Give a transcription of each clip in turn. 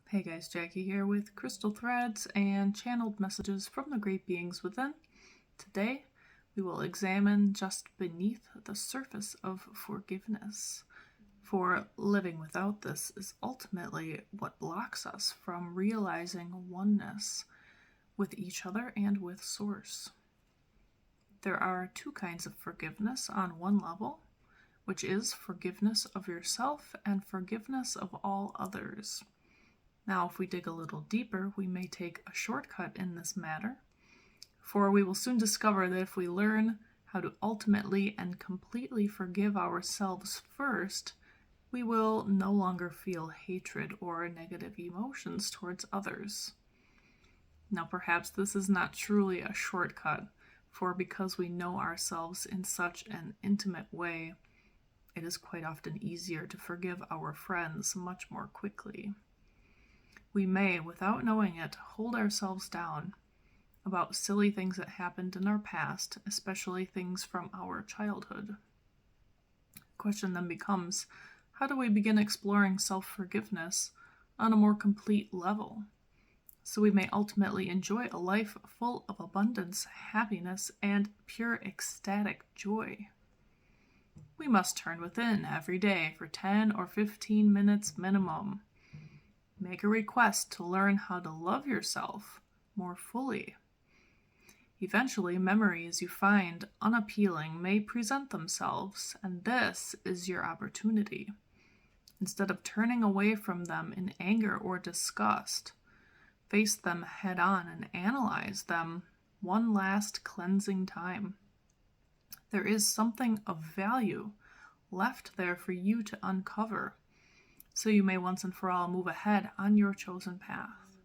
Hey guys, Jackie here with crystal threads and channeled messages from the great beings within. Today, we will examine just beneath the surface of forgiveness. For living without this is ultimately what blocks us from realizing oneness with each other and with Source. There are two kinds of forgiveness on one level, which is forgiveness of yourself and forgiveness of all others. Now, if we dig a little deeper, we may take a shortcut in this matter, for we will soon discover that if we learn how to ultimately and completely forgive ourselves first, we will no longer feel hatred or negative emotions towards others. Now, perhaps this is not truly a shortcut, for because we know ourselves in such an intimate way, it is quite often easier to forgive our friends much more quickly. We may, without knowing it, hold ourselves down about silly things that happened in our past, especially things from our childhood. The question then becomes, how do we begin exploring self-forgiveness on a more complete level, so we may ultimately enjoy a life full of abundance, happiness, and pure ecstatic joy? We must turn within every day for 10 or 15 minutes minimum. Make a request to learn how to love yourself more fully. Eventually, memories you find unappealing may present themselves, and this is your opportunity. Instead of turning away from them in anger or disgust, face them head on and analyze them one last cleansing time. There is something of value left there for you to uncover, so you may once and for all move ahead on your chosen path.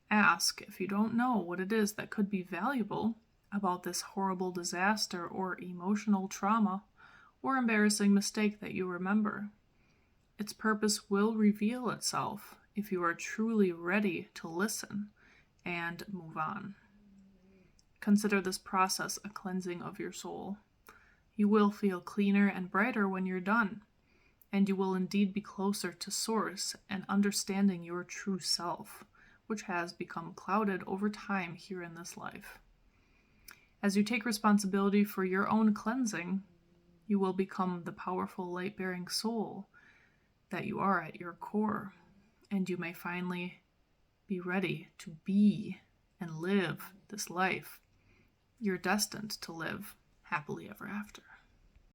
Ask if you don't know what it is that could be valuable about this horrible disaster or emotional trauma or embarrassing mistake that you remember. Its purpose will reveal itself if you are truly ready to listen and move on. Consider this process a cleansing of your soul. You will feel cleaner and brighter when you're done, and you will indeed be closer to Source and understanding your true self, which has become clouded over time here in this life. As you take responsibility for your own cleansing, you will become the powerful light-bearing soul that you are at your core, and you may finally be ready to be and live this life you're destined to live happily ever after.